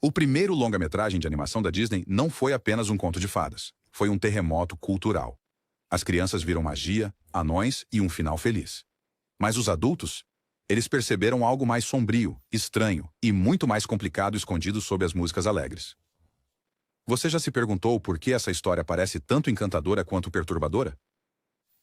O primeiro longa-metragem de animação da Disney não foi apenas um conto de fadas. Foi um terremoto cultural. As crianças viram magia, anões e um final feliz. Mas os adultos? Eles perceberam algo mais sombrio, estranho e muito mais complicado escondido sob as músicas alegres. Você já se perguntou por que essa história parece tanto encantadora quanto perturbadora?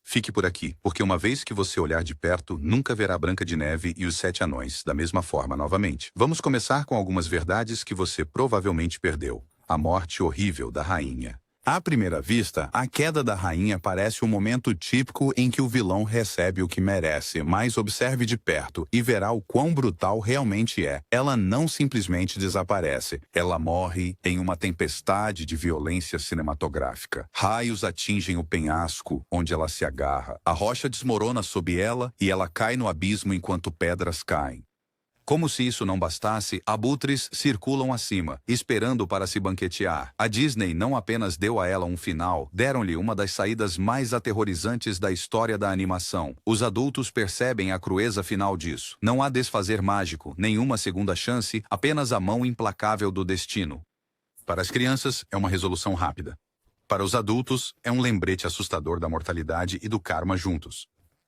Fique por aqui, porque uma vez que você olhar de perto, nunca verá Branca de Neve e os Sete Anões da mesma forma novamente. Vamos começar com algumas verdades que você provavelmente perdeu. A morte horrível da rainha. À primeira vista, a queda da rainha parece um momento típico em que o vilão recebe o que merece, mas observe de perto e verá o quão brutal realmente é. Ela não simplesmente desaparece, ela morre em uma tempestade de violência cinematográfica. Raios atingem o penhasco onde ela se agarra, a rocha desmorona sob ela e ela cai no abismo enquanto pedras caem. Como se isso não bastasse, abutres circulam acima, esperando para se banquetear. A Disney não apenas deu a ela um final, deram-lhe uma das saídas mais aterrorizantes da história da animação. Os adultos percebem a crueza final disso. Não há desfazer mágico, nenhuma segunda chance, apenas a mão implacável do destino. Para as crianças, é uma resolução rápida. Para os adultos, é um lembrete assustador da mortalidade e do karma juntos.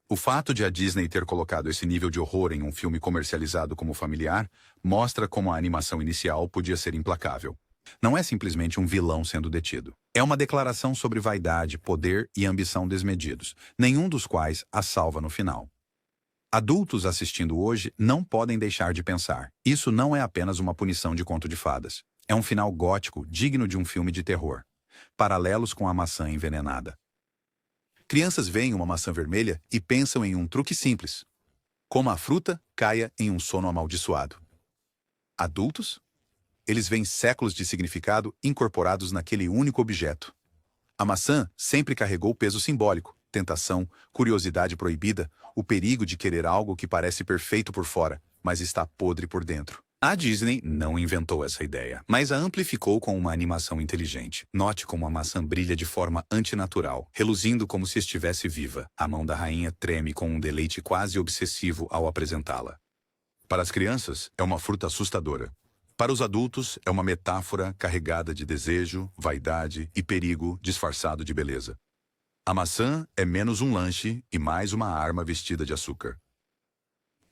O fato de a Disney ter colocado esse nível de horror em um filme comercializado como familiar mostra como a animação inicial podia ser implacável. Não é simplesmente um vilão sendo detido. É uma declaração sobre vaidade, poder e ambição desmedidos, nenhum dos quais a salva no final. Adultos assistindo hoje não podem deixar de pensar. Isso não é apenas uma punição de conto de fadas. É um final gótico digno de um filme de terror. Paralelos com a maçã envenenada. Crianças veem uma maçã vermelha e pensam em um truque simples. Coma a fruta, caia em um sono amaldiçoado. Adultos? Eles veem séculos de significado incorporados naquele único objeto. A maçã sempre carregou peso simbólico, tentação, curiosidade proibida, o perigo de querer algo que parece perfeito por fora, mas está podre por dentro. A Disney não inventou essa ideia, mas a amplificou com uma animação inteligente. Note como a maçã brilha de forma antinatural, reluzindo como se estivesse viva. A mão da rainha treme com um deleite quase obsessivo ao apresentá-la. Para as crianças, é uma fruta assustadora. Para os adultos, é uma metáfora carregada de desejo, vaidade e perigo disfarçado de beleza. A maçã é menos um lanche e mais uma arma vestida de açúcar.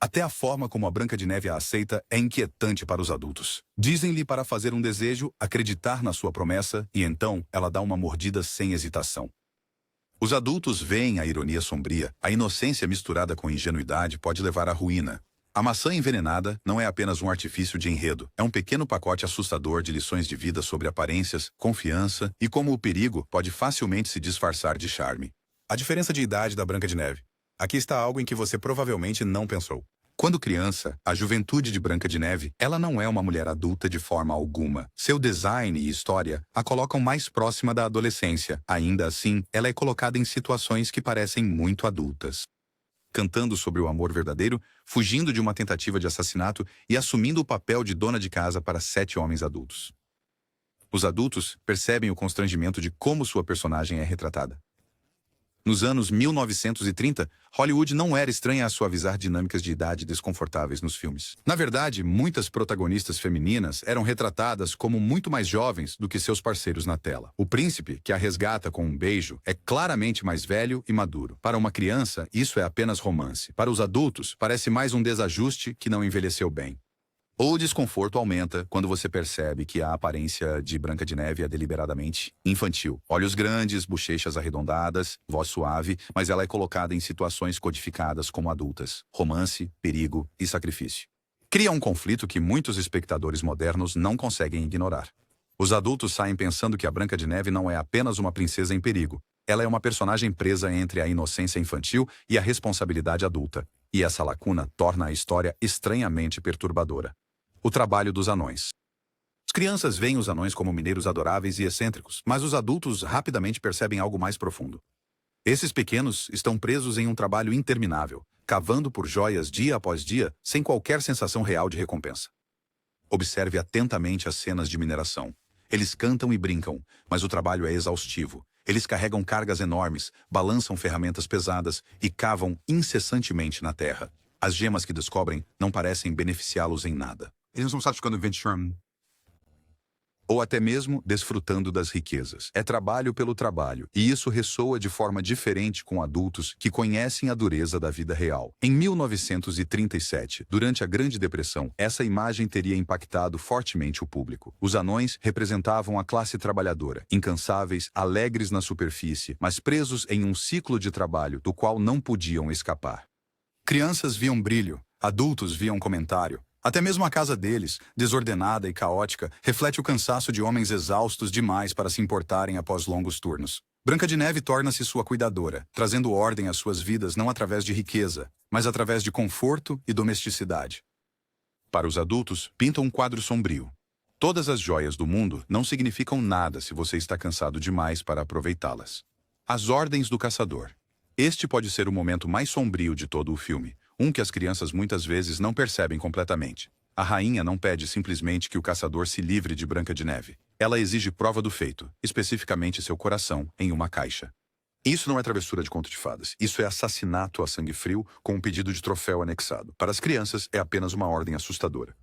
Até a forma como a Branca de Neve a aceita é inquietante para os adultos. Dizem-lhe para fazer um desejo, acreditar na sua promessa, e então ela dá uma mordida sem hesitação. Os adultos veem a ironia sombria, a inocência misturada com ingenuidade pode levar à ruína. A maçã envenenada não é apenas um artifício de enredo, é um pequeno pacote assustador de lições de vida sobre aparências, confiança e como o perigo pode facilmente se disfarçar de charme. A diferença de idade da Branca de Neve. Aqui está algo em que você provavelmente não pensou. Quando criança, a juventude de Branca de Neve, ela não é uma mulher adulta de forma alguma. Seu design e história a colocam mais próxima da adolescência. Ainda assim, ela é colocada em situações que parecem muito adultas. Cantando sobre o amor verdadeiro, fugindo de uma tentativa de assassinato e assumindo o papel de dona de casa para 7 homens adultos. Os adultos percebem o constrangimento de como sua personagem é retratada. Nos anos 1930, Hollywood não era estranha a suavizar dinâmicas de idade desconfortáveis nos filmes. Na verdade, muitas protagonistas femininas eram retratadas como muito mais jovens do que seus parceiros na tela. O príncipe, que a resgata com um beijo, é claramente mais velho e maduro. Para uma criança, isso é apenas romance. Para os adultos, parece mais um desajuste que não envelheceu bem. O desconforto aumenta quando você percebe que a aparência de Branca de Neve é deliberadamente infantil. Olhos grandes, bochechas arredondadas, voz suave, mas ela é colocada em situações codificadas como adultas. Romance, perigo e sacrifício. Cria um conflito que muitos espectadores modernos não conseguem ignorar. Os adultos saem pensando que a Branca de Neve não é apenas uma princesa em perigo. Ela é uma personagem presa entre a inocência infantil e a responsabilidade adulta. E essa lacuna torna a história estranhamente perturbadora. O trabalho dos anões. As crianças veem os anões como mineiros adoráveis e excêntricos, mas os adultos rapidamente percebem algo mais profundo. Esses pequenos estão presos em um trabalho interminável, cavando por joias dia após dia, sem qualquer sensação real de recompensa. Observe atentamente as cenas de mineração. Eles cantam e brincam, mas o trabalho é exaustivo. Eles carregam cargas enormes, balançam ferramentas pesadas e cavam incessantemente na terra. As gemas que descobrem não parecem beneficiá-los em nada. Eles não estão ficando venturando. ou até mesmo desfrutando das riquezas. É trabalho pelo trabalho, e isso ressoa de forma diferente com adultos que conhecem a dureza da vida real. Em 1937, durante a Grande Depressão, essa imagem teria impactado fortemente o público. Os anões representavam a classe trabalhadora, incansáveis, alegres na superfície, mas presos em um ciclo de trabalho do qual não podiam escapar. Crianças viam brilho, adultos viam comentário. Até mesmo a casa deles, desordenada e caótica, reflete o cansaço de homens exaustos demais para se importarem após longos turnos. Branca de Neve torna-se sua cuidadora, trazendo ordem às suas vidas não através de riqueza, mas através de conforto e domesticidade. Para os adultos, pinta um quadro sombrio. Todas as joias do mundo não significam nada se você está cansado demais para aproveitá-las. As ordens do caçador. Este pode ser o momento mais sombrio de todo o filme, um que as crianças muitas vezes não percebem completamente. A rainha não pede simplesmente que o caçador se livre de Branca de Neve. Ela exige prova do feito, especificamente seu coração, em uma caixa. Isso não é travessura de conto de fadas. Isso é assassinato a sangue frio com um pedido de troféu anexado. Para as crianças, é apenas uma ordem assustadora.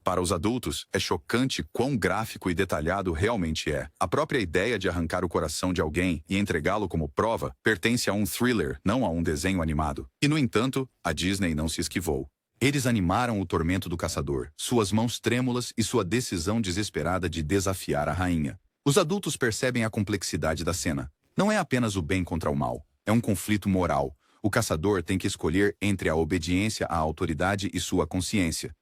Para os adultos, é chocante quão gráfico e detalhado realmente é. A própria ideia de arrancar o coração de alguém e entregá-lo como prova pertence a um thriller, não a um desenho animado. E, no entanto, a Disney não se esquivou. Eles animaram o tormento do caçador, suas mãos trêmulas e sua decisão desesperada de desafiar a rainha. Os adultos percebem a complexidade da cena. Não é apenas o bem contra o mal. É um conflito moral. O caçador tem que escolher entre a obediência à autoridade e sua consciência.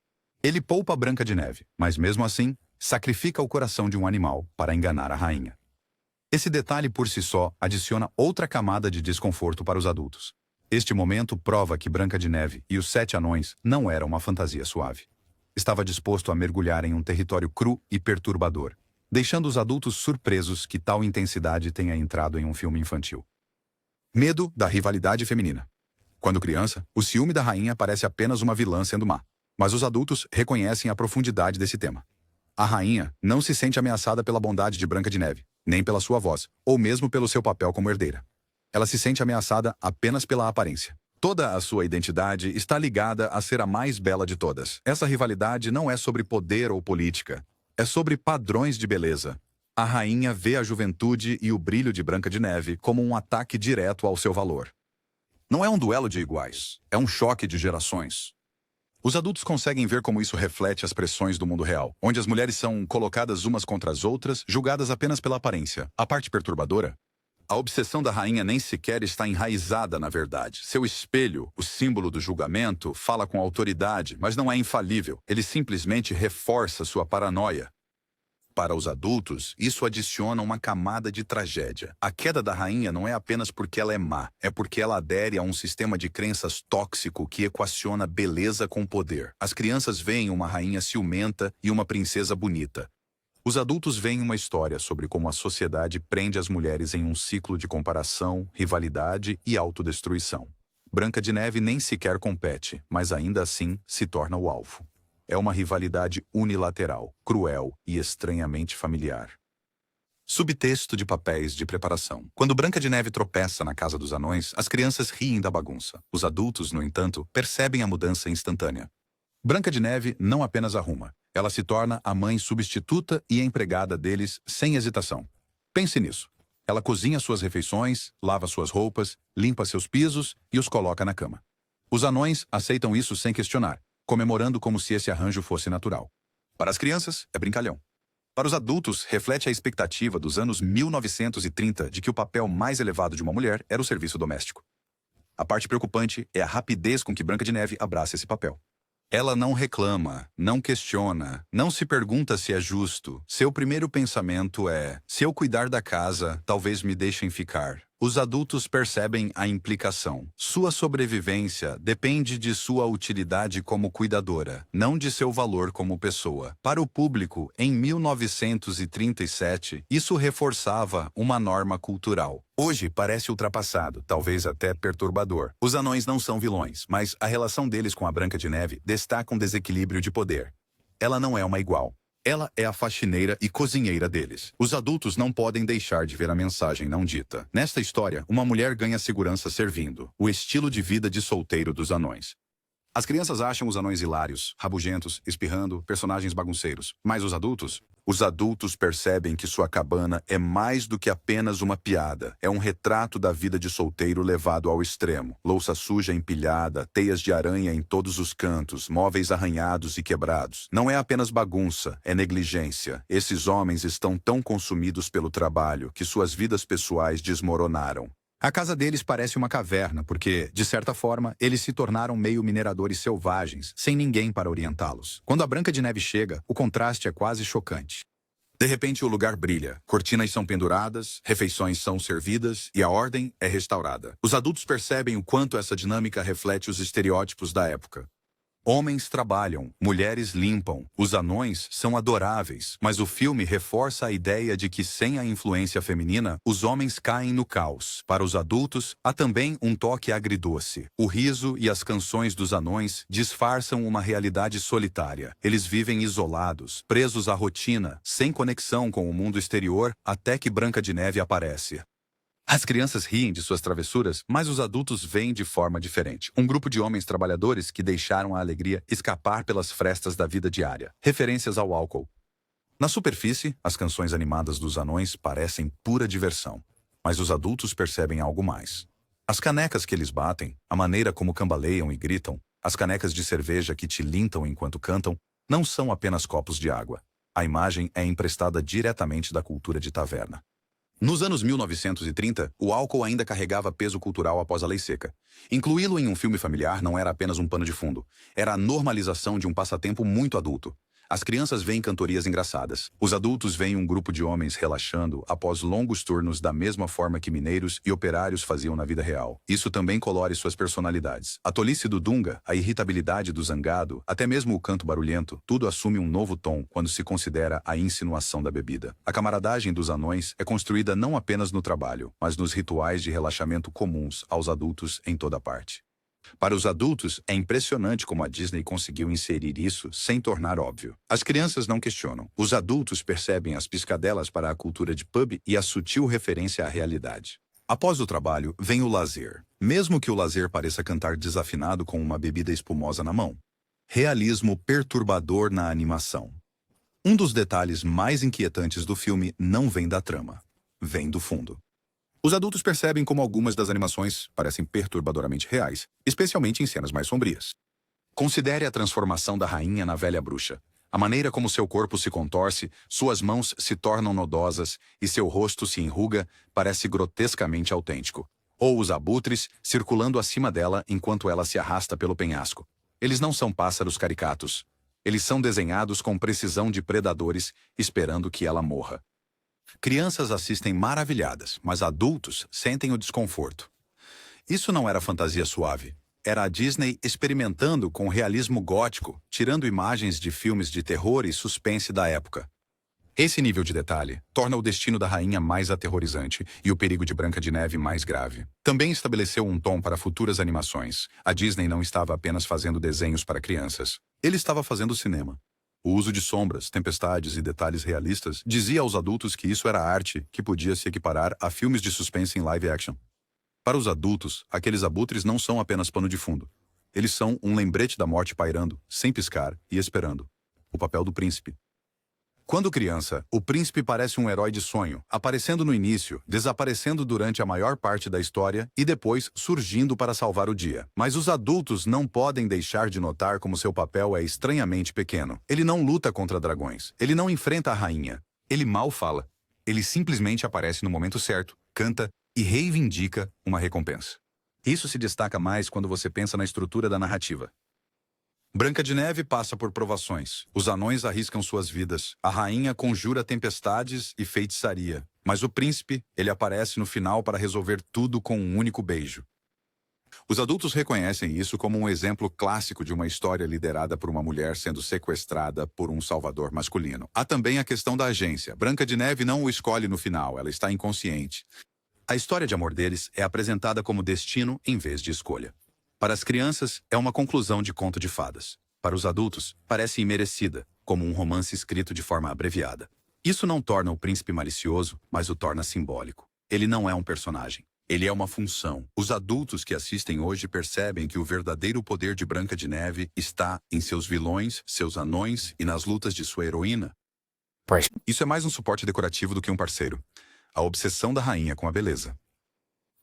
Ele poupa Branca de Neve, mas mesmo assim, sacrifica o coração de um animal para enganar a rainha. Esse detalhe por si só adiciona outra camada de desconforto para os adultos. Este momento prova que Branca de Neve e os 7 anões não eram uma fantasia suave. Estava disposto a mergulhar em um território cru e perturbador, deixando os adultos surpresos que tal intensidade tenha entrado em um filme infantil. Medo da rivalidade feminina. Quando criança, o ciúme da rainha parece apenas uma vilã sendo má. Mas os adultos reconhecem a profundidade desse tema. A rainha não se sente ameaçada pela bondade de Branca de Neve, nem pela sua voz, ou mesmo pelo seu papel como herdeira. Ela se sente ameaçada apenas pela aparência. Toda a sua identidade está ligada a ser a mais bela de todas. Essa rivalidade não é sobre poder ou política. É sobre padrões de beleza. A rainha vê a juventude e o brilho de Branca de Neve como um ataque direto ao seu valor. Não é um duelo de iguais. É um choque de gerações. Os adultos conseguem ver como isso reflete as pressões do mundo real, onde as mulheres são colocadas umas contra as outras, julgadas apenas pela aparência. A parte perturbadora? A obsessão da rainha nem sequer está enraizada na verdade. Seu espelho, o símbolo do julgamento, fala com autoridade, mas não é infalível. Ele simplesmente reforça sua paranoia. Para os adultos, isso adiciona uma camada de tragédia. A queda da rainha não é apenas porque ela é má, é porque ela adere a um sistema de crenças tóxico que equaciona beleza com poder. As crianças veem uma rainha ciumenta e uma princesa bonita. Os adultos veem uma história sobre como a sociedade prende as mulheres em um ciclo de comparação, rivalidade e autodestruição. Branca de Neve nem sequer compete, mas ainda assim se torna o alvo. É uma rivalidade unilateral, cruel e estranhamente familiar. Subtexto de papéis de preparação. Quando Branca de Neve tropeça na casa dos anões, as crianças riem da bagunça. Os adultos, no entanto, percebem a mudança instantânea. Branca de Neve não apenas arruma, ela se torna a mãe substituta e empregada deles sem hesitação. Pense nisso. Ela cozinha suas refeições, lava suas roupas, limpa seus pisos e os coloca na cama. Os anões aceitam isso sem questionar, comemorando como se esse arranjo fosse natural. Para as crianças, é brincalhão. Para os adultos, reflete a expectativa dos anos 1930 de que o papel mais elevado de uma mulher era o serviço doméstico. A parte preocupante é a rapidez com que Branca de Neve abraça esse papel. Ela não reclama, não questiona, não se pergunta se é justo. Seu primeiro pensamento é: se eu cuidar da casa, talvez me deixem ficar. Os adultos percebem a implicação. Sua sobrevivência depende de sua utilidade como cuidadora, não de seu valor como pessoa. Para o público, em 1937, isso reforçava uma norma cultural. Hoje parece ultrapassado, talvez até perturbador. Os anões não são vilões, mas a relação deles com a Branca de Neve destaca um desequilíbrio de poder. Ela não é uma igual. Ela é a faxineira e cozinheira deles. Os adultos não podem deixar de ver a mensagem não dita. Nesta história, uma mulher ganha segurança servindo, o estilo de vida de solteiro dos anões. As crianças acham os anões hilários, rabugentos, espirrando, personagens bagunceiros. Mas os adultos Os adultos percebem que sua cabana é mais do que apenas uma piada. É um retrato da vida de solteiro levado ao extremo. Louça suja empilhada, teias de aranha em todos os cantos, móveis arranhados e quebrados. Não é apenas bagunça, é negligência. Esses homens estão tão consumidos pelo trabalho que suas vidas pessoais desmoronaram. A casa deles parece uma caverna porque, de certa forma, eles se tornaram meio mineradores selvagens, sem ninguém para orientá-los. Quando a Branca de Neve chega, o contraste é quase chocante. De repente, o lugar brilha, cortinas são penduradas, refeições são servidas e a ordem é restaurada. Os adultos percebem o quanto essa dinâmica reflete os estereótipos da época. Homens trabalham, mulheres limpam, os anões são adoráveis, mas o filme reforça a ideia de que sem a influência feminina, os homens caem no caos. Para os adultos, há também um toque agridoce. O riso e as canções dos anões disfarçam uma realidade solitária. Eles vivem isolados, presos à rotina, sem conexão com o mundo exterior, até que Branca de Neve aparece. As crianças riem de suas travessuras, mas os adultos veem de forma diferente. Um grupo de homens trabalhadores que deixaram a alegria escapar pelas frestas da vida diária. Referências ao álcool. Na superfície, as canções animadas dos anões parecem pura diversão. Mas os adultos percebem algo mais. As canecas que eles batem, a maneira como cambaleiam e gritam, as canecas de cerveja que tilintam enquanto cantam, não são apenas copos de água. A imagem é emprestada diretamente da cultura de taverna. Nos anos 1930, o álcool ainda carregava peso cultural após a lei seca. Incluí-lo em um filme familiar não era apenas um pano de fundo. Era a normalização de um passatempo muito adulto. As crianças veem cantorias engraçadas. Os adultos veem um grupo de homens relaxando após longos turnos da mesma forma que mineiros e operários faziam na vida real. Isso também colore suas personalidades. A tolice do Dunga, a irritabilidade do zangado, até mesmo o canto barulhento, tudo assume um novo tom quando se considera a insinuação da bebida. A camaradagem dos anões é construída não apenas no trabalho, mas nos rituais de relaxamento comuns aos adultos em toda parte. Para os adultos, é impressionante como a Disney conseguiu inserir isso sem tornar óbvio. As crianças não questionam. Os adultos percebem as piscadelas para a cultura de pub e a sutil referência à realidade. Após o trabalho, vem o lazer. Mesmo que o lazer pareça cantar desafinado com uma bebida espumosa na mão. Realismo perturbador na animação. Um dos detalhes mais inquietantes do filme não vem da trama. Vem do fundo. Os adultos percebem como algumas das animações parecem perturbadoramente reais, especialmente em cenas mais sombrias. Considere a transformação da rainha na velha bruxa. A maneira como seu corpo se contorce, suas mãos se tornam nodosas e seu rosto se enruga parece grotescamente autêntico. Ou os abutres circulando acima dela enquanto ela se arrasta pelo penhasco. Eles não são pássaros caricatos. Eles são desenhados com precisão de predadores, esperando que ela morra. Crianças assistem maravilhadas, mas adultos sentem o desconforto. Isso não era fantasia suave. Era a Disney experimentando com o realismo gótico, tirando imagens de filmes de terror e suspense da época. Esse nível de detalhe torna o destino da rainha mais aterrorizante e o perigo de Branca de Neve mais grave. Também estabeleceu um tom para futuras animações. A Disney não estava apenas fazendo desenhos para crianças. Ele estava fazendo cinema. O uso de sombras, tempestades e detalhes realistas dizia aos adultos que isso era arte que podia se equiparar a filmes de suspense em live action. Para os adultos, aqueles abutres não são apenas pano de fundo. Eles são um lembrete da morte pairando, sem piscar e esperando. O papel do príncipe. Quando criança, o príncipe parece um herói de sonho, aparecendo no início, desaparecendo durante a maior parte da história e depois surgindo para salvar o dia. Mas os adultos não podem deixar de notar como seu papel é estranhamente pequeno. Ele não luta contra dragões. Ele não enfrenta a rainha. Ele mal fala. Ele simplesmente aparece no momento certo, canta e reivindica uma recompensa. Isso se destaca mais quando você pensa na estrutura da narrativa. Branca de Neve passa por provações. Os anões arriscam suas vidas. A rainha conjura tempestades e feitiçaria. Mas o príncipe, ele aparece no final para resolver tudo com um único beijo. Os adultos reconhecem isso como um exemplo clássico de uma história liderada por uma mulher sendo sequestrada por um salvador masculino. Há também a questão da agência. Branca de Neve não o escolhe no final, ela está inconsciente. A história de amor deles é apresentada como destino em vez de escolha. Para as crianças, é uma conclusão de conto de fadas. Para os adultos, parece imerecida, como um romance escrito de forma abreviada. Isso não torna o príncipe malicioso, mas o torna simbólico. Ele não é um personagem. Ele é uma função. Os adultos que assistem hoje percebem que o verdadeiro poder de Branca de Neve está em seus vilões, seus anões e nas lutas de sua heroína. Pois. Isso é mais um suporte decorativo do que um parceiro. A obsessão da rainha com a beleza.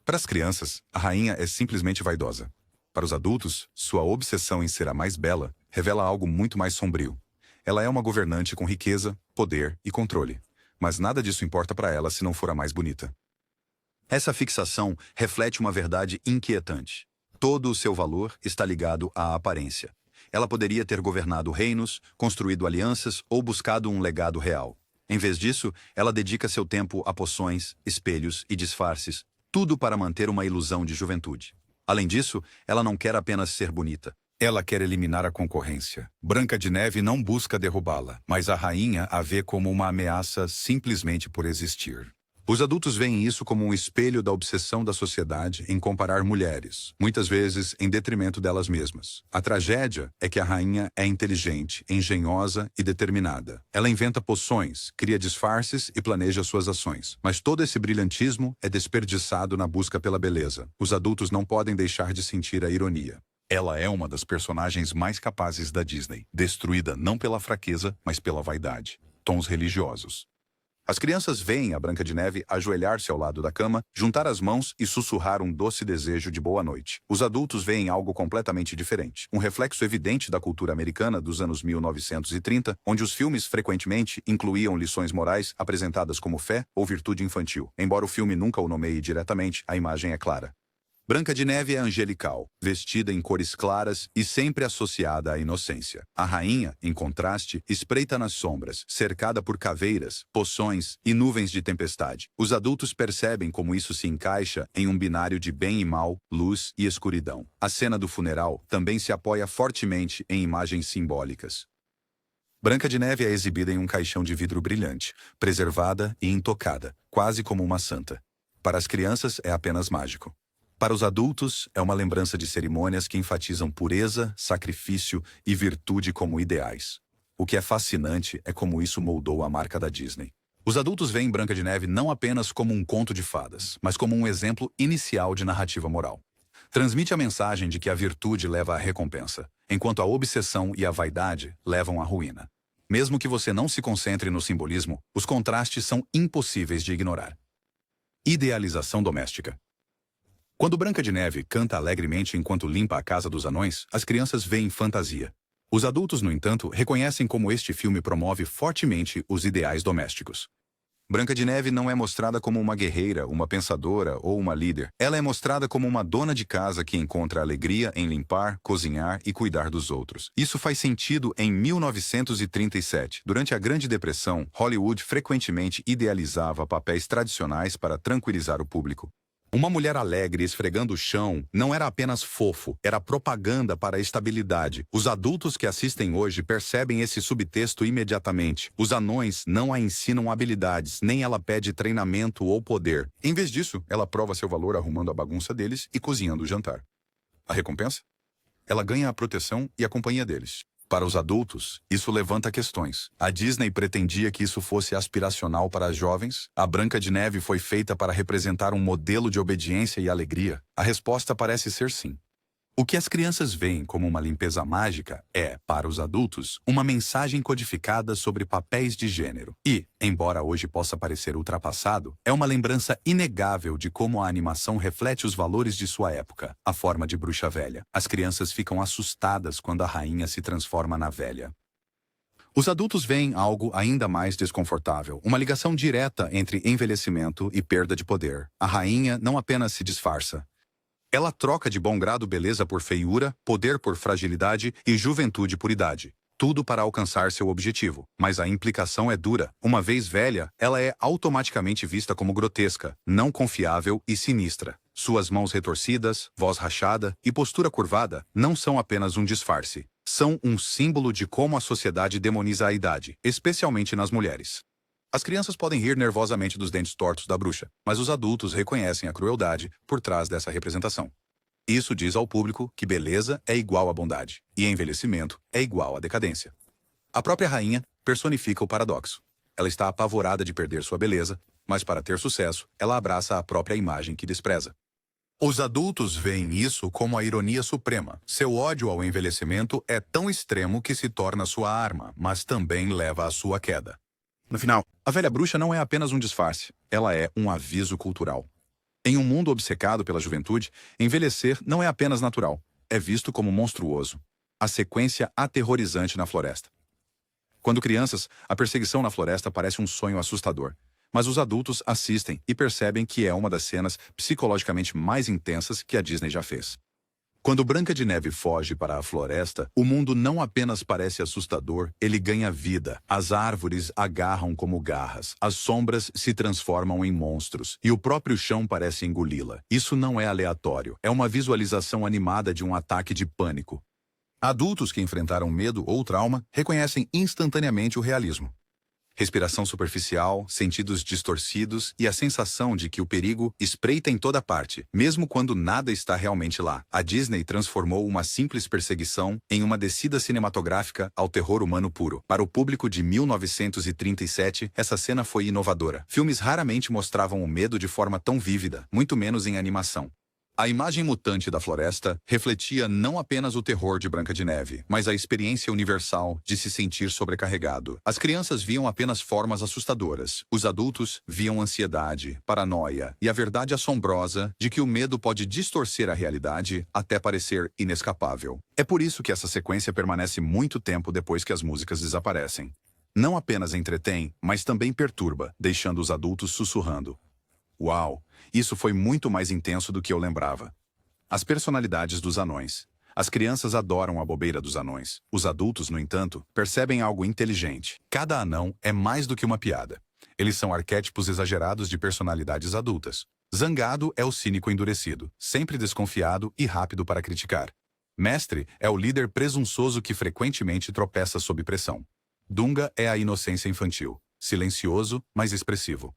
Para as crianças, a rainha é simplesmente vaidosa. Para os adultos, sua obsessão em ser a mais bela revela algo muito mais sombrio. Ela é uma governante com riqueza, poder e controle. Mas nada disso importa para ela se não for a mais bonita. Essa fixação reflete uma verdade inquietante. Todo o seu valor está ligado à aparência. Ela poderia ter governado reinos, construído alianças ou buscado um legado real. Em vez disso, ela dedica seu tempo a poções, espelhos e disfarces, tudo para manter uma ilusão de juventude. Além disso, ela não quer apenas ser bonita. Ela quer eliminar a concorrência. Branca de Neve não busca derrubá-la, mas a rainha a vê como uma ameaça simplesmente por existir. Os adultos veem isso como um espelho da obsessão da sociedade em comparar mulheres, muitas vezes em detrimento delas mesmas. A tragédia é que a rainha é inteligente, engenhosa e determinada. Ela inventa poções, cria disfarces e planeja suas ações. Mas todo esse brilhantismo é desperdiçado na busca pela beleza. Os adultos não podem deixar de sentir a ironia. Ela é uma das personagens mais capazes da Disney, destruída não pela fraqueza, mas pela vaidade. Tons religiosos. As crianças veem a Branca de Neve ajoelhar-se ao lado da cama, juntar as mãos e sussurrar um doce desejo de boa noite. Os adultos veem algo completamente diferente, um reflexo evidente da cultura americana dos anos 1930, onde os filmes frequentemente incluíam lições morais apresentadas como fé ou virtude infantil. Embora o filme nunca o nomeie diretamente, a imagem é clara. Branca de Neve é angelical, vestida em cores claras e sempre associada à inocência. A rainha, em contraste, espreita nas sombras, cercada por caveiras, poções e nuvens de tempestade. Os adultos percebem como isso se encaixa em um binário de bem e mal, luz e escuridão. A cena do funeral também se apoia fortemente em imagens simbólicas. Branca de Neve é exibida em um caixão de vidro brilhante, preservada e intocada, quase como uma santa. Para as crianças é apenas mágico. Para os adultos, é uma lembrança de cerimônias que enfatizam pureza, sacrifício e virtude como ideais. O que é fascinante é como isso moldou a marca da Disney. Os adultos veem Branca de Neve não apenas como um conto de fadas, mas como um exemplo inicial de narrativa moral. Transmite a mensagem de que a virtude leva à recompensa, enquanto a obsessão e a vaidade levam à ruína. Mesmo que você não se concentre no simbolismo, os contrastes são impossíveis de ignorar. Idealização doméstica. Quando Branca de Neve canta alegremente enquanto limpa a casa dos anões, as crianças veem fantasia. Os adultos, no entanto, reconhecem como este filme promove fortemente os ideais domésticos. Branca de Neve não é mostrada como uma guerreira, uma pensadora ou uma líder. Ela é mostrada como uma dona de casa que encontra alegria em limpar, cozinhar e cuidar dos outros. Isso faz sentido em 1937. Durante a Grande Depressão, Hollywood frequentemente idealizava papéis tradicionais para tranquilizar o público. Uma mulher alegre esfregando o chão não era apenas fofo, era propaganda para a estabilidade. Os adultos que assistem hoje percebem esse subtexto imediatamente. Os anões não a ensinam habilidades, nem ela pede treinamento ou poder. Em vez disso, ela prova seu valor arrumando a bagunça deles e cozinhando o jantar. A recompensa? Ela ganha a proteção e a companhia deles. Para os adultos, isso levanta questões. A Disney pretendia que isso fosse aspiracional para as jovens? A Branca de Neve foi feita para representar um modelo de obediência e alegria? A resposta parece ser sim. O que as crianças veem como uma limpeza mágica é, para os adultos, uma mensagem codificada sobre papéis de gênero. E, embora hoje possa parecer ultrapassado, é uma lembrança inegável de como a animação reflete os valores de sua época, a forma de bruxa velha. As crianças ficam assustadas quando a rainha se transforma na velha. Os adultos veem algo ainda mais desconfortável, uma ligação direta entre envelhecimento e perda de poder. A rainha não apenas se disfarça. Ela troca de bom grado beleza por feiura, poder por fragilidade e juventude por idade. Tudo para alcançar seu objetivo. Mas a implicação é dura. Uma vez velha, ela é automaticamente vista como grotesca, não confiável e sinistra. Suas mãos retorcidas, voz rachada e postura curvada não são apenas um disfarce. São um símbolo de como a sociedade demoniza a idade, especialmente nas mulheres. As crianças podem rir nervosamente dos dentes tortos da bruxa, mas os adultos reconhecem a crueldade por trás dessa representação. Isso diz ao público que beleza é igual a bondade, e envelhecimento é igual a decadência. A própria rainha personifica o paradoxo. Ela está apavorada de perder sua beleza, mas para ter sucesso, ela abraça a própria imagem que despreza. Os adultos veem isso como a ironia suprema. Seu ódio ao envelhecimento é tão extremo que se torna sua arma, mas também leva à sua queda. No final, a velha bruxa não é apenas um disfarce, ela é um aviso cultural. Em um mundo obcecado pela juventude, envelhecer não é apenas natural, é visto como monstruoso. A sequência aterrorizante na floresta. Quando crianças, a perseguição na floresta parece um sonho assustador. Mas os adultos assistem e percebem que é uma das cenas psicologicamente mais intensas que a Disney já fez. Quando Branca de Neve foge para a floresta, o mundo não apenas parece assustador, ele ganha vida. As árvores agarram como garras, as sombras se transformam em monstros, e o próprio chão parece engoli-la. Isso não é aleatório, é uma visualização animada de um ataque de pânico. Adultos que enfrentaram medo ou trauma reconhecem instantaneamente o realismo. Respiração superficial, sentidos distorcidos e a sensação de que o perigo espreita em toda parte, mesmo quando nada está realmente lá. A Disney transformou uma simples perseguição em uma descida cinematográfica ao terror humano puro. Para o público de 1937, essa cena foi inovadora. Filmes raramente mostravam o medo de forma tão vívida, muito menos em animação. A imagem mutante da floresta refletia não apenas o terror de Branca de Neve, mas a experiência universal de se sentir sobrecarregado. As crianças viam apenas formas assustadoras. Os adultos viam ansiedade, paranoia e a verdade assombrosa de que o medo pode distorcer a realidade até parecer inescapável. É por isso que essa sequência permanece muito tempo depois que as músicas desaparecem. Não apenas entretém, mas também perturba, deixando os adultos sussurrando. Uau! Isso foi muito mais intenso do que eu lembrava. As personalidades dos anões. As crianças adoram a bobeira dos anões. Os adultos, no entanto, percebem algo inteligente. Cada anão é mais do que uma piada. Eles são arquétipos exagerados de personalidades adultas. Zangado é o cínico endurecido, sempre desconfiado e rápido para criticar. Mestre é o líder presunçoso que frequentemente tropeça sob pressão. Dunga é a inocência infantil, silencioso, mas expressivo.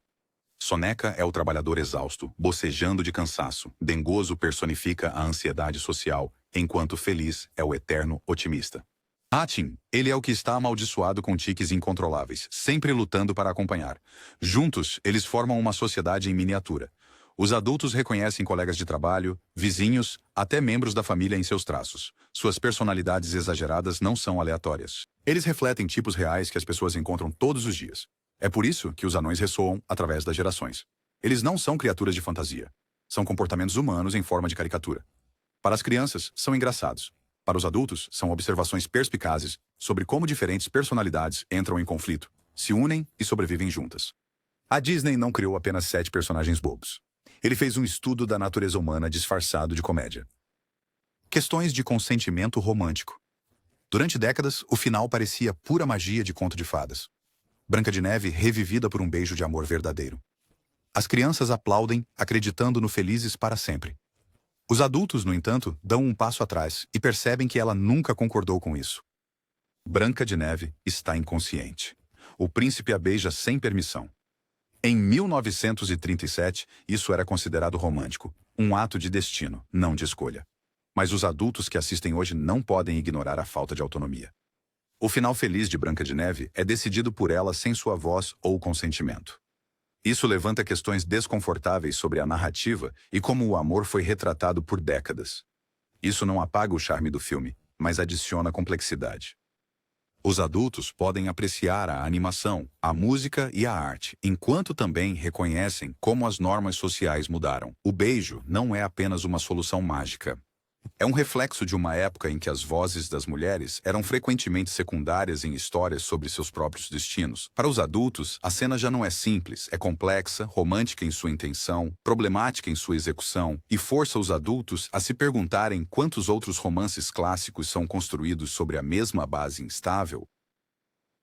Soneca é o trabalhador exausto, bocejando de cansaço. Dengoso personifica a ansiedade social, enquanto Feliz é o eterno otimista. Atin, ele é o que está amaldiçoado com tiques incontroláveis, sempre lutando para acompanhar. Juntos, eles formam uma sociedade em miniatura. Os adultos reconhecem colegas de trabalho, vizinhos, até membros da família em seus traços. Suas personalidades exageradas não são aleatórias. Eles refletem tipos reais que as pessoas encontram todos os dias. É por isso que os anões ressoam através das gerações. Eles não são criaturas de fantasia. São comportamentos humanos em forma de caricatura. Para as crianças, são engraçados. Para os adultos, são observações perspicazes sobre como diferentes personalidades entram em conflito, se unem e sobrevivem juntas. A Disney não criou apenas 7 personagens bobos. Ele fez um estudo da natureza humana disfarçado de comédia. Questões de consentimento romântico. Durante décadas, o final parecia pura magia de conto de fadas. Branca de Neve revivida por um beijo de amor verdadeiro. As crianças aplaudem, acreditando no felizes para sempre. Os adultos, no entanto, dão um passo atrás e percebem que ela nunca concordou com isso. Branca de Neve está inconsciente. O príncipe a beija sem permissão. Em 1937, isso era considerado romântico, um ato de destino, não de escolha. Mas os adultos que assistem hoje não podem ignorar a falta de autonomia. O final feliz de Branca de Neve é decidido por ela sem sua voz ou consentimento. Isso levanta questões desconfortáveis sobre a narrativa e como o amor foi retratado por décadas. Isso não apaga o charme do filme, mas adiciona complexidade. Os adultos podem apreciar a animação, a música e a arte, enquanto também reconhecem como as normas sociais mudaram. O beijo não é apenas uma solução mágica. É um reflexo de uma época em que as vozes das mulheres eram frequentemente secundárias em histórias sobre seus próprios destinos. Para os adultos, a cena já não é simples, é complexa, romântica em sua intenção, problemática em sua execução, e força os adultos a se perguntarem quantos outros romances clássicos são construídos sobre a mesma base instável.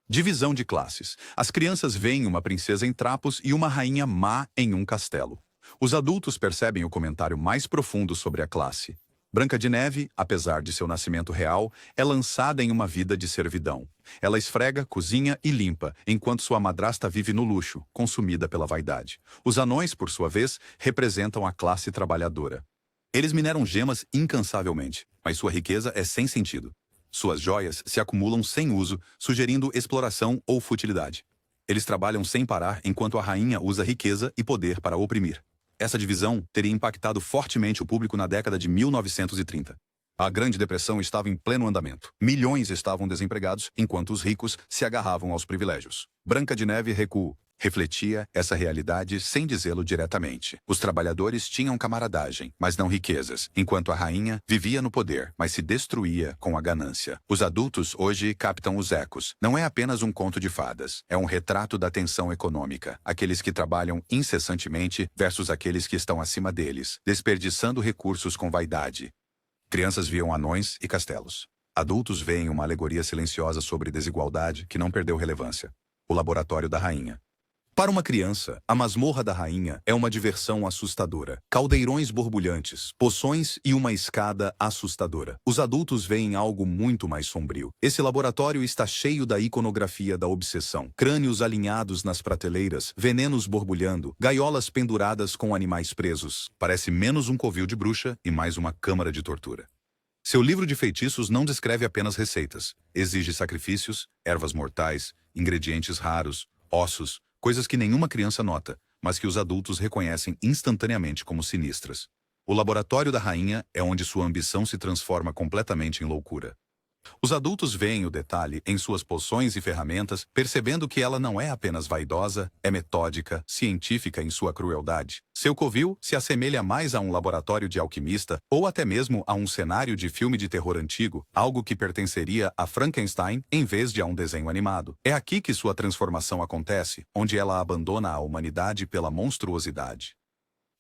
Divisão de classes. As crianças veem uma princesa em trapos e uma rainha má em um castelo. Os adultos percebem o comentário mais profundo sobre a classe. Branca de Neve, apesar de seu nascimento real, é lançada em uma vida de servidão. Ela esfrega, cozinha e limpa, enquanto sua madrasta vive no luxo, consumida pela vaidade. Os anões, por sua vez, representam a classe trabalhadora. Eles mineram gemas incansavelmente, mas sua riqueza é sem sentido. Suas joias se acumulam sem uso, sugerindo exploração ou futilidade. Eles trabalham sem parar enquanto a rainha usa riqueza e poder para oprimir. Essa divisão teria impactado fortemente o público na década de 1930. A Grande Depressão estava em pleno andamento. Milhões estavam desempregados, enquanto os ricos se agarravam aos privilégios. Branca de Neve refletia essa realidade sem dizê-lo diretamente. Os trabalhadores tinham camaradagem, mas não riquezas, enquanto a rainha vivia no poder, mas se destruía com a ganância. Os adultos hoje captam os ecos. Não é apenas um conto de fadas, é um retrato da tensão econômica. Aqueles que trabalham incessantemente versus aqueles que estão acima deles, desperdiçando recursos com vaidade. Crianças viam anões e castelos. Adultos veem uma alegoria silenciosa sobre desigualdade que não perdeu relevância. O laboratório da rainha. Para uma criança, a masmorra da rainha é uma diversão assustadora. Caldeirões borbulhantes, poções e uma escada assustadora. Os adultos veem algo muito mais sombrio. Esse laboratório está cheio da iconografia da obsessão. Crânios alinhados nas prateleiras, venenos borbulhando, gaiolas penduradas com animais presos. Parece menos um covil de bruxa e mais uma câmara de tortura. Seu livro de feitiços não descreve apenas receitas. Exige sacrifícios, ervas mortais, ingredientes raros, ossos, coisas que nenhuma criança nota, mas que os adultos reconhecem instantaneamente como sinistras. O laboratório da rainha é onde sua ambição se transforma completamente em loucura. Os adultos veem o detalhe em suas poções e ferramentas, percebendo que ela não é apenas vaidosa, é metódica, científica em sua crueldade. Seu covil se assemelha mais a um laboratório de alquimista ou até mesmo a um cenário de filme de terror antigo, algo que pertenceria a Frankenstein em vez de a um desenho animado. É aqui que sua transformação acontece, onde ela abandona a humanidade pela monstruosidade.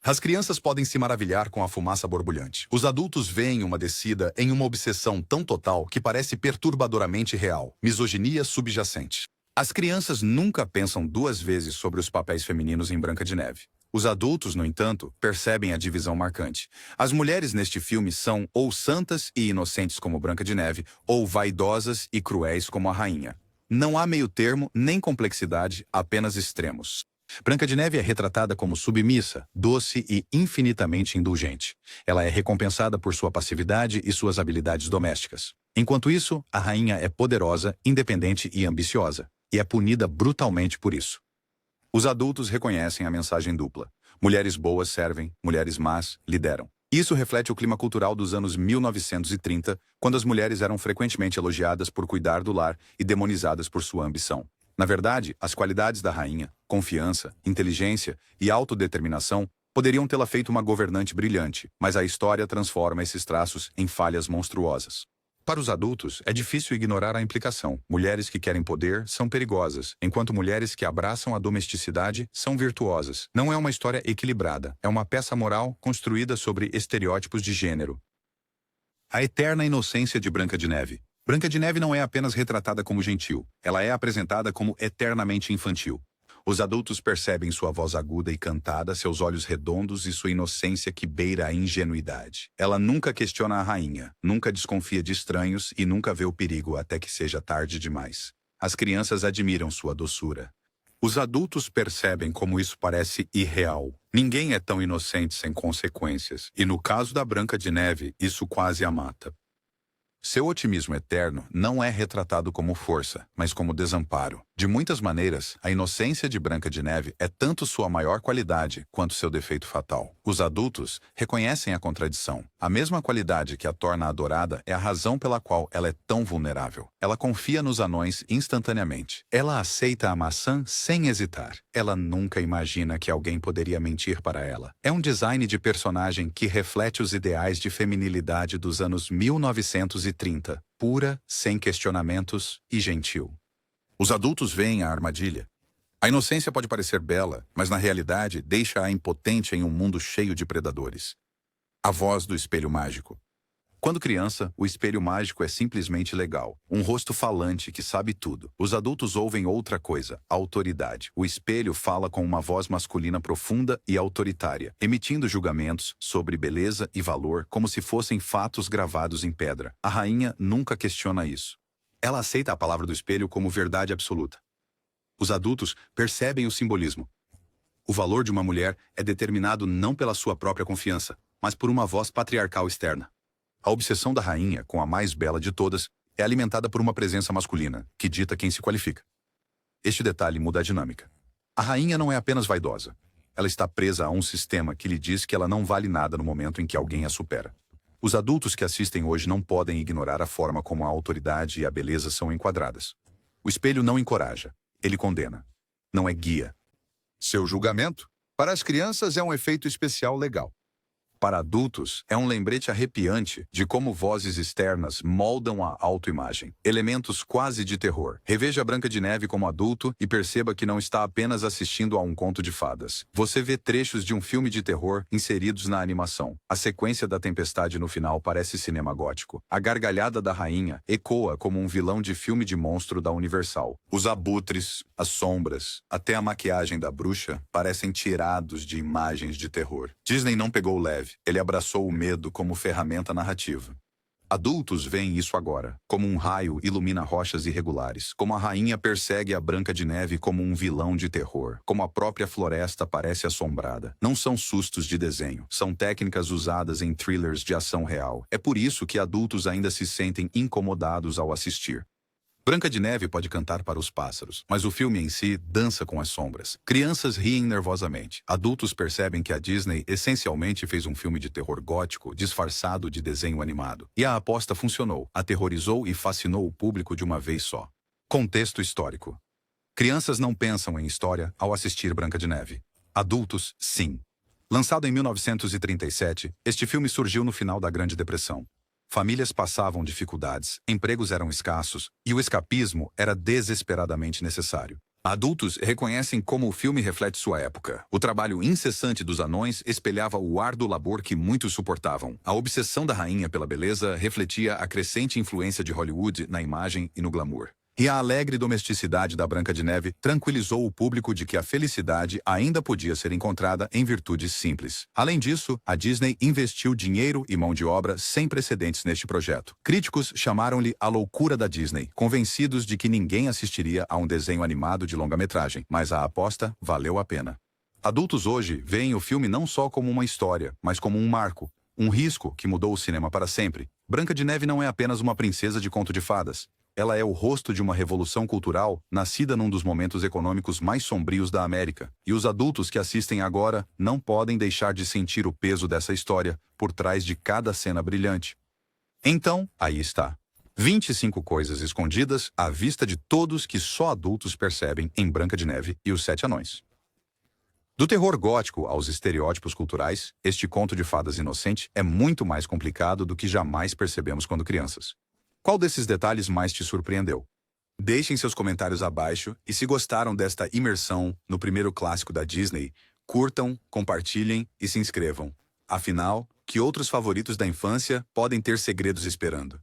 As crianças podem se maravilhar com a fumaça borbulhante. Os adultos veem uma descida em uma obsessão tão total que parece perturbadoramente real. Misoginia subjacente. As crianças nunca pensam duas vezes sobre os papéis femininos em Branca de Neve. Os adultos, no entanto, percebem a divisão marcante. As mulheres neste filme são ou santas e inocentes como Branca de Neve, ou vaidosas e cruéis como a rainha. Não há meio termo nem complexidade, apenas extremos. Branca de Neve é retratada como submissa, doce e infinitamente indulgente. Ela é recompensada por sua passividade e suas habilidades domésticas. Enquanto isso, a rainha é poderosa, independente e ambiciosa, e é punida brutalmente por isso. Os adultos reconhecem a mensagem dupla. Mulheres boas servem, mulheres más lideram. Isso reflete o clima cultural dos anos 1930, quando as mulheres eram frequentemente elogiadas por cuidar do lar e demonizadas por sua ambição. Na verdade, as qualidades da rainha, confiança, inteligência e autodeterminação, poderiam tê-la feito uma governante brilhante, mas a história transforma esses traços em falhas monstruosas. Para os adultos, é difícil ignorar a implicação. Mulheres que querem poder são perigosas, enquanto mulheres que abraçam a domesticidade são virtuosas. Não é uma história equilibrada, é uma peça moral construída sobre estereótipos de gênero. A eterna inocência de Branca de Neve. Branca de Neve não é apenas retratada como gentil, ela é apresentada como eternamente infantil. Os adultos percebem sua voz aguda e cantada, seus olhos redondos e sua inocência que beira a ingenuidade. Ela nunca questiona a rainha, nunca desconfia de estranhos e nunca vê o perigo até que seja tarde demais. As crianças admiram sua doçura. Os adultos percebem como isso parece irreal. Ninguém é tão inocente sem consequências, e no caso da Branca de Neve, isso quase a mata. Seu otimismo eterno não é retratado como força, mas como desamparo. De muitas maneiras, a inocência de Branca de Neve é tanto sua maior qualidade quanto seu defeito fatal. Os adultos reconhecem a contradição. A mesma qualidade que a torna adorada é a razão pela qual ela é tão vulnerável. Ela confia nos anões instantaneamente. Ela aceita a maçã sem hesitar. Ela nunca imagina que alguém poderia mentir para ela. É um design de personagem que reflete os ideais de feminilidade dos anos 1930, pura, sem questionamentos e gentil. Os adultos veem a armadilha. A inocência pode parecer bela, mas na realidade deixa-a impotente em um mundo cheio de predadores. A voz do espelho mágico. Quando criança, o espelho mágico é simplesmente legal. Um rosto falante que sabe tudo. Os adultos ouvem outra coisa, a autoridade. O espelho fala com uma voz masculina profunda e autoritária, emitindo julgamentos sobre beleza e valor como se fossem fatos gravados em pedra. A rainha nunca questiona isso. Ela aceita a palavra do espelho como verdade absoluta. Os adultos percebem o simbolismo. O valor de uma mulher é determinado não pela sua própria confiança, mas por uma voz patriarcal externa. A obsessão da rainha, com a mais bela de todas, é alimentada por uma presença masculina, que dita quem se qualifica. Este detalhe muda a dinâmica. A rainha não é apenas vaidosa. Ela está presa a um sistema que lhe diz que ela não vale nada no momento em que alguém a supera. Os adultos que assistem hoje não podem ignorar a forma como a autoridade e a beleza são enquadradas. O espelho não encoraja, ele condena. Não é guia. Seu julgamento, para as crianças, é um efeito especial legal. Para adultos, é um lembrete arrepiante de como vozes externas moldam a autoimagem. Elementos quase de terror. Reveja Branca de Neve como adulto e perceba que não está apenas assistindo a um conto de fadas. Você vê trechos de um filme de terror inseridos na animação. A sequência da tempestade no final parece cinema gótico. A gargalhada da rainha ecoa como um vilão de filme de monstro da Universal. Os abutres, as sombras, até a maquiagem da bruxa parecem tirados de imagens de terror. Disney não pegou leve. Ele abraçou o medo como ferramenta narrativa. Adultos veem isso agora, como um raio ilumina rochas irregulares, como a rainha persegue a Branca de Neve como um vilão de terror, como a própria floresta parece assombrada. Não são sustos de desenho, são técnicas usadas em thrillers de ação real. É por isso que adultos ainda se sentem incomodados ao assistir. Branca de Neve pode cantar para os pássaros, mas o filme em si dança com as sombras. Crianças riem nervosamente. Adultos percebem que a Disney essencialmente fez um filme de terror gótico disfarçado de desenho animado. E a aposta funcionou, aterrorizou e fascinou o público de uma vez só. Contexto histórico. Crianças não pensam em história ao assistir Branca de Neve. Adultos, sim. Lançado em 1937, este filme surgiu no final da Grande Depressão. Famílias passavam dificuldades, empregos eram escassos e o escapismo era desesperadamente necessário. Adultos reconhecem como o filme reflete sua época. O trabalho incessante dos anões espelhava o árduo labor que muitos suportavam. A obsessão da rainha pela beleza refletia a crescente influência de Hollywood na imagem e no glamour. E a alegre domesticidade da Branca de Neve tranquilizou o público de que a felicidade ainda podia ser encontrada em virtudes simples. Além disso, a Disney investiu dinheiro e mão de obra sem precedentes neste projeto. Críticos chamaram-lhe a loucura da Disney, convencidos de que ninguém assistiria a um desenho animado de longa-metragem, mas a aposta valeu a pena. Adultos hoje veem o filme não só como uma história, mas como um marco, um risco que mudou o cinema para sempre. Branca de Neve não é apenas uma princesa de conto de fadas. Ela é o rosto de uma revolução cultural nascida num dos momentos econômicos mais sombrios da América. E os adultos que assistem agora não podem deixar de sentir o peso dessa história por trás de cada cena brilhante. Então, aí está. 25 coisas escondidas à vista de todos que só adultos percebem em Branca de Neve e os Sete Anões. Do terror gótico aos estereótipos culturais, este conto de fadas inocente é muito mais complicado do que jamais percebemos quando crianças. Qual desses detalhes mais te surpreendeu? Deixem seus comentários abaixo e se gostaram desta imersão no primeiro clássico da Disney, curtam, compartilhem e se inscrevam. Afinal, que outros favoritos da infância podem ter segredos esperando?